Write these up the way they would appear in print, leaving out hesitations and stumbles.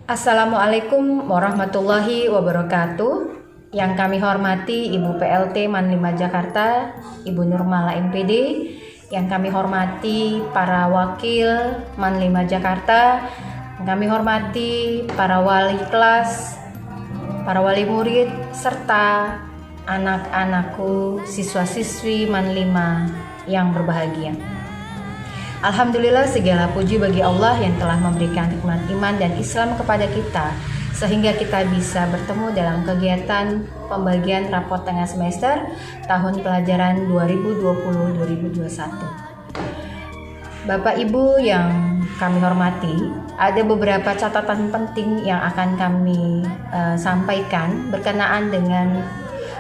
Assalamualaikum warahmatullahi wabarakatuh. Yang kami hormati Ibu PLT Man 5 Jakarta, Ibu Nurmala MPD. Yang kami hormati para wakil Man 5 Jakarta. Yang kami hormati para wali kelas, para wali murid, serta anak-anakku, siswa-siswi Man 5 yang berbahagia. Alhamdulillah, segala puji bagi Allah yang telah memberikan nikmat iman dan Islam kepada kita, sehingga kita bisa bertemu dalam kegiatan pembagian rapot tengah semester tahun pelajaran 2020-2021. Bapak Ibu yang kami hormati, ada beberapa catatan penting yang akan kami sampaikan berkenaan dengan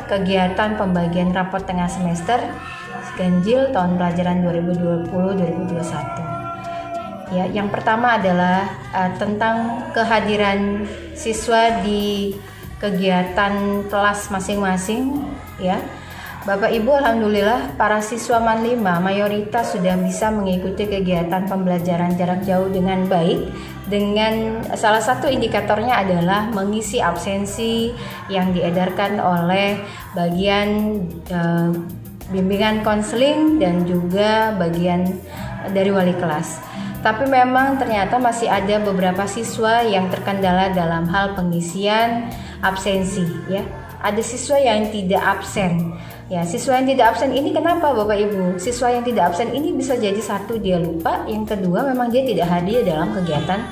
kegiatan pembagian rapot tengah semester ganjil tahun pelajaran 2020-2021. Ya, yang pertama adalah tentang kehadiran siswa di kegiatan kelas masing-masing. Ya, Bapak Ibu, alhamdulillah para siswa Man 5 mayoritas sudah bisa mengikuti kegiatan pembelajaran jarak jauh dengan baik. Dengan salah satu indikatornya adalah mengisi absensi yang diedarkan oleh bagian bimbingan konseling dan juga bagian dari wali kelas. Tapi memang ternyata masih ada beberapa siswa yang terkendala dalam hal pengisian absensi, ya. Ada siswa yang tidak absen. Ya, siswa yang tidak absen ini kenapa Bapak Ibu? Siswa yang tidak absen ini bisa jadi satu dia lupa, yang kedua memang dia tidak hadir dalam kegiatan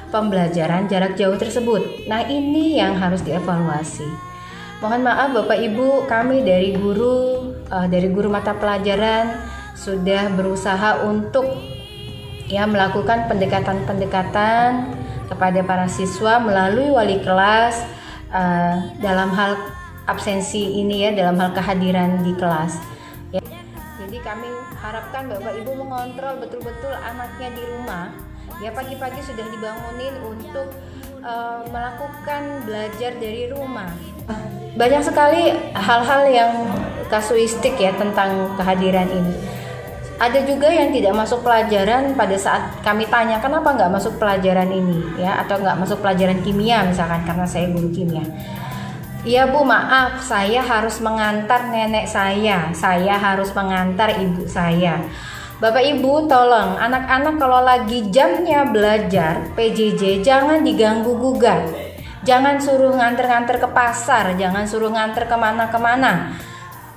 pembelajaran jarak jauh tersebut. Nah, ini yang harus dievaluasi. Mohon maaf Bapak Ibu, kami dari guru mata pelajaran sudah berusaha untuk melakukan pendekatan-pendekatan kepada para siswa melalui wali kelas dalam hal absensi ini, ya, dalam hal kehadiran di kelas. Ya. Jadi kami harapkan Bapak Ibu mengontrol betul-betul anaknya di rumah. Ya, pagi-pagi sudah dibangunin untuk melakukan belajar dari rumah. Banyak sekali hal-hal yang kasuistik ya tentang kehadiran ini. Ada juga yang tidak masuk pelajaran pada saat kami tanya kenapa nggak masuk pelajaran ini, ya, atau nggak masuk pelajaran kimia misalkan karena saya guru kimia. Iya Bu, maaf, saya harus mengantar nenek saya harus mengantar ibu saya. Bapak Ibu, tolong anak-anak kalau lagi jamnya belajar PJJ jangan diganggu gugat. Jangan suruh nganter-nganter ke pasar, jangan suruh nganter kemana-kemana.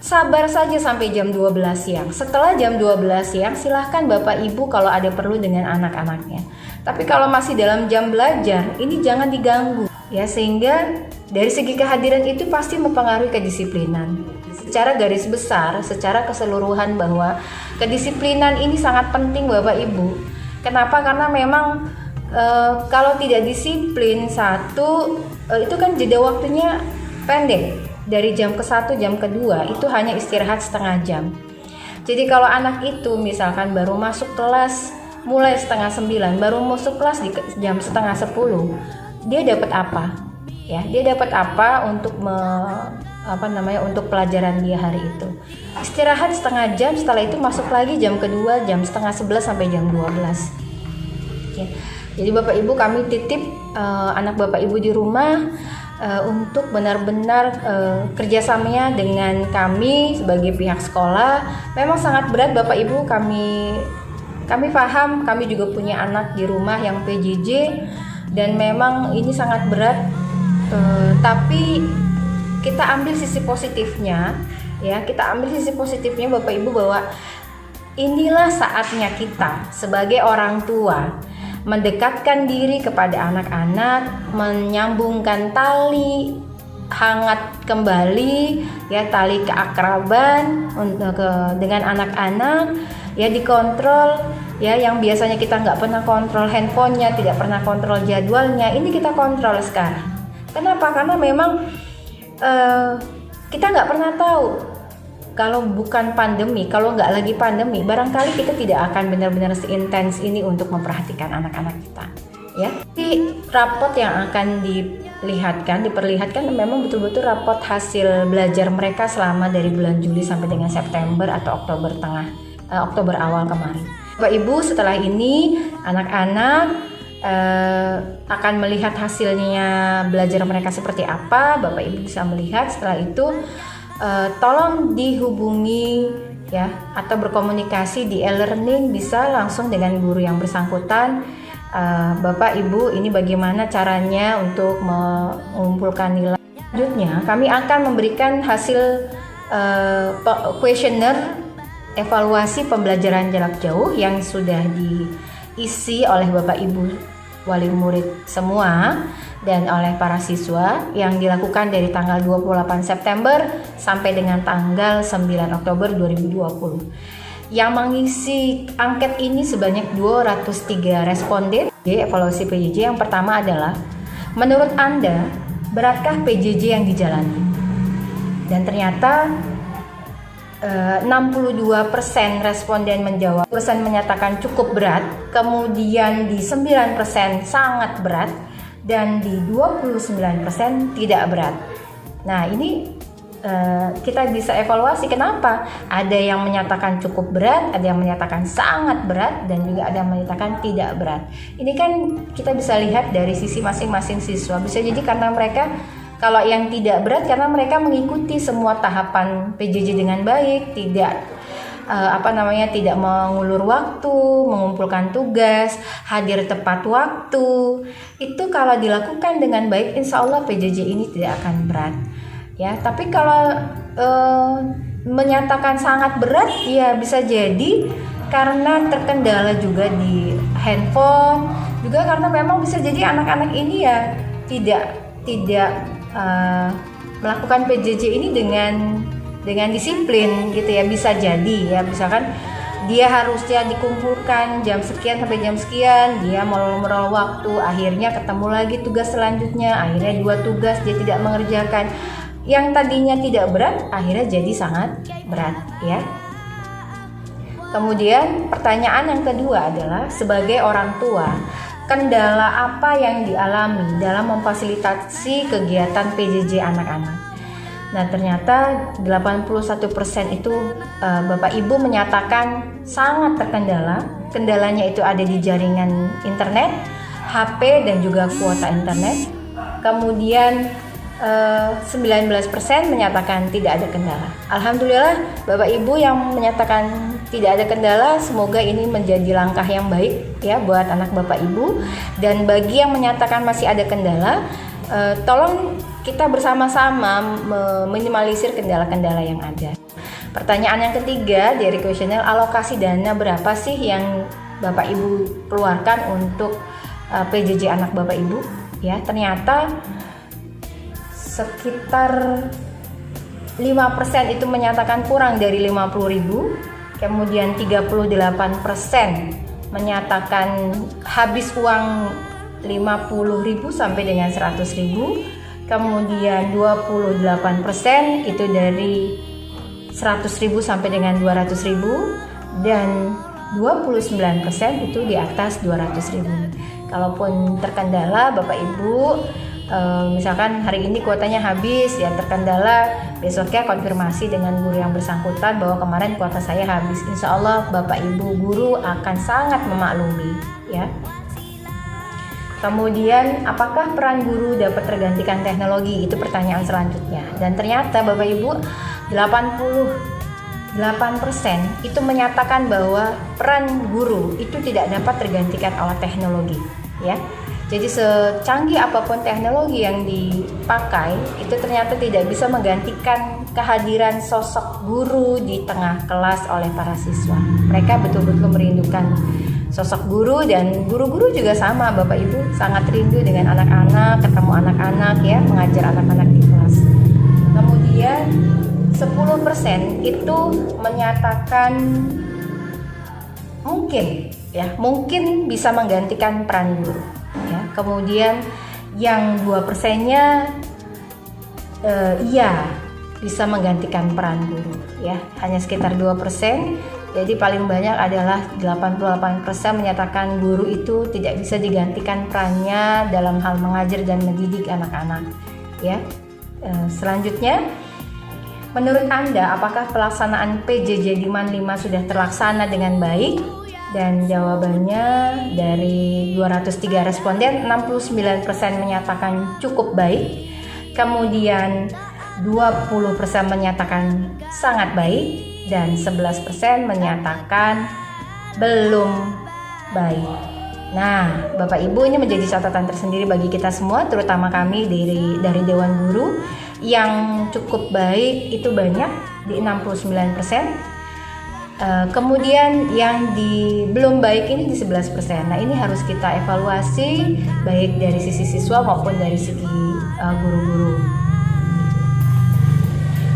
Sabar saja sampai jam 12 siang. Setelah jam 12 siang silahkan Bapak Ibu kalau ada perlu dengan anak-anaknya. Tapi kalau masih dalam jam belajar, ini jangan diganggu. Ya, sehingga dari segi kehadiran itu pasti mempengaruhi kedisiplinan. Secara garis besar, secara keseluruhan bahwa kedisiplinan ini sangat penting Bapak Ibu. Kenapa? Karena memang kalau tidak disiplin itu kan jeda waktunya pendek. Dari jam ke-1 jam ke-2 itu hanya istirahat setengah jam. Jadi kalau anak itu misalkan baru masuk kelas mulai setengah 9, baru masuk kelas di jam setengah 10, dia dapat apa? Ya, dia dapat apa untuk untuk pelajaran dia hari itu. Istirahat setengah jam, setelah itu masuk lagi jam kedua jam setengah 11 sampai jam 12. Ya. Jadi Bapak Ibu, kami titip anak Bapak Ibu di rumah untuk benar-benar kerjasamanya dengan kami sebagai pihak sekolah. Memang sangat berat Bapak Ibu, kami paham, kami juga punya anak di rumah yang PJJ dan memang ini sangat berat. Tapi kita ambil sisi positifnya, ya, Bapak Ibu, bahwa inilah saatnya kita sebagai orang tua mendekatkan diri kepada anak-anak, menyambungkan tali hangat kembali, ya, tali keakraban dengan anak-anak, ya, dikontrol, ya, yang biasanya kita nggak pernah kontrol handphonenya, tidak pernah kontrol jadwalnya, ini kita kontrol sekarang. Kenapa? Karena memang kita nggak pernah tahu. Kalau bukan pandemi, kalau nggak lagi pandemi, barangkali kita tidak akan benar-benar seintens ini untuk memperhatikan anak-anak kita, ya. Di rapot yang akan diperlihatkan memang betul-betul rapot hasil belajar mereka selama dari bulan Juli sampai dengan September atau Oktober awal kemarin. Bapak Ibu, setelah ini anak-anak akan melihat hasilnya belajar mereka seperti apa. Bapak Ibu bisa melihat. Setelah itu tolong dihubungi ya atau berkomunikasi di e-learning, bisa langsung dengan guru yang bersangkutan. Bapak Ibu, ini bagaimana caranya untuk mengumpulkan nilai. Selanjutnya kami akan memberikan hasil kuesioner evaluasi pembelajaran jarak jauh yang sudah diisi oleh Bapak Ibu wali murid semua dan oleh para siswa, yang dilakukan dari tanggal 28 September sampai dengan tanggal 9 Oktober 2020. Yang mengisi angket ini sebanyak 203 responden. Evaluasi PJJ yang pertama adalah, menurut Anda, beratkah PJJ yang dijalani? Dan ternyata 62% responden menjawab, persen menyatakan cukup berat, kemudian di 9% sangat berat, dan di 29% tidak berat. Nah, ini kita bisa evaluasi kenapa ada yang menyatakan cukup berat, ada yang menyatakan sangat berat, dan juga ada yang menyatakan tidak berat. Ini kan kita bisa lihat dari sisi masing-masing siswa. Bisa jadi karena mereka, kalau yang tidak berat karena mereka mengikuti semua tahapan PJJ dengan baik, tidak tidak mengulur waktu, mengumpulkan tugas, hadir tepat waktu. Itu kalau dilakukan dengan baik, insya Allah PJJ ini tidak akan berat. Ya, tapi kalau menyatakan sangat berat, ya bisa jadi karena terkendala juga di handphone, juga karena memang bisa jadi anak-anak ini ya tidak melakukan PJJ ini dengan disiplin gitu ya. Bisa jadi ya, misalkan dia harusnya dikumpulkan jam sekian sampai jam sekian, dia molor-molor waktu, akhirnya ketemu lagi tugas selanjutnya, akhirnya 2 tugas dia tidak mengerjakan. Yang tadinya tidak berat akhirnya jadi sangat berat ya. Kemudian pertanyaan yang kedua adalah, sebagai orang tua, kendala apa yang dialami dalam memfasilitasi kegiatan PJJ anak-anak? Nah, ternyata 81% itu Bapak Ibu menyatakan sangat terkendala. Kendalanya itu ada di jaringan internet, HP, dan juga kuota internet. Kemudian 19% menyatakan tidak ada kendala. Alhamdulillah, Bapak Ibu yang menyatakan tidak ada kendala, semoga ini menjadi langkah yang baik ya buat anak Bapak Ibu. Dan bagi yang menyatakan masih ada kendala, tolong kita bersama-sama meminimalisir kendala-kendala yang ada. Pertanyaan yang ketiga dari kuesioner, alokasi dana berapa sih yang Bapak Ibu keluarkan untuk PJJ anak Bapak Ibu? Ya, ternyata sekitar 5% itu menyatakan kurang dari 50.000, kemudian 38% menyatakan habis uang 50.000 sampai dengan 100.000, kemudian 28% itu dari 100.000 sampai dengan 200.000, dan 29% itu di atas 200.000. Kalaupun terkendala Bapak Ibu, misalkan hari ini kuotanya habis, ya terkendala, besoknya konfirmasi dengan guru yang bersangkutan bahwa kemarin kuota saya habis. Insya Allah Bapak Ibu guru akan sangat memaklumi ya. Kemudian, apakah peran guru dapat tergantikan teknologi? Itu pertanyaan selanjutnya. Dan ternyata Bapak Ibu, 88% itu menyatakan bahwa peran guru itu tidak dapat tergantikan oleh teknologi ya. Jadi secanggih apapun teknologi yang dipakai, itu ternyata tidak bisa menggantikan kehadiran sosok guru di tengah kelas oleh para siswa. Mereka betul-betul merindukan sosok guru, dan guru-guru juga sama, Bapak Ibu sangat rindu dengan anak-anak, ketemu anak-anak ya, mengajar anak-anak di kelas. Kemudian 10% itu menyatakan mungkin bisa menggantikan peran guru. Ya, kemudian yang 2%-nya iya bisa menggantikan peran guru ya, hanya sekitar 2%. Jadi paling banyak adalah 88% menyatakan guru itu tidak bisa digantikan perannya dalam hal mengajar dan mendidik anak-anak ya. Selanjutnya, menurut Anda apakah pelaksanaan PJJ Diman 5 sudah terlaksana dengan baik? Dan jawabannya dari 203 responden, 69% menyatakan cukup baik. Kemudian 20% menyatakan sangat baik dan 11% menyatakan belum baik. Nah, Bapak Ibu, ini menjadi catatan tersendiri bagi kita semua, terutama kami dari Dewan Guru. Yang cukup baik itu banyak di 69%. Kemudian yang belum baik ini di 11%. Nah, ini harus kita evaluasi baik dari sisi siswa maupun dari segi guru-guru.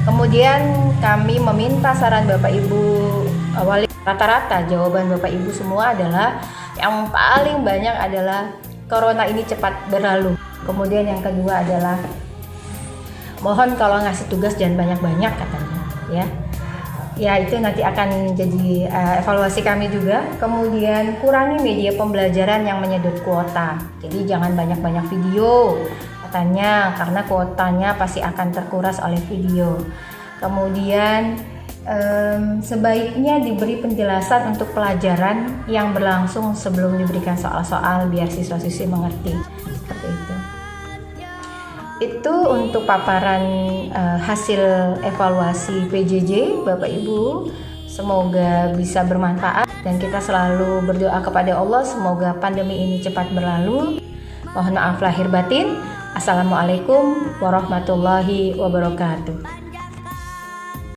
Kemudian kami meminta saran Bapak Ibu wali. Rata-rata jawaban Bapak Ibu semua adalah yang paling banyak adalah corona ini cepat berlalu. Kemudian yang kedua adalah mohon kalau ngasih tugas jangan banyak-banyak katanya, ya. Ya, itu nanti akan jadi evaluasi kami juga. Kemudian kurangi media pembelajaran yang menyedot kuota. Jadi jangan banyak-banyak video katanya, karena kuotanya pasti akan terkuras oleh video. Kemudian sebaiknya diberi penjelasan untuk pelajaran yang berlangsung sebelum diberikan soal-soal biar siswa-siswi mengerti. Seperti itu. Itu untuk paparan hasil evaluasi PJJ Bapak Ibu. Semoga bisa bermanfaat dan kita selalu berdoa kepada Allah semoga pandemi ini cepat berlalu. Mohon maaf lahir batin. Assalamualaikum warahmatullahi wabarakatuh.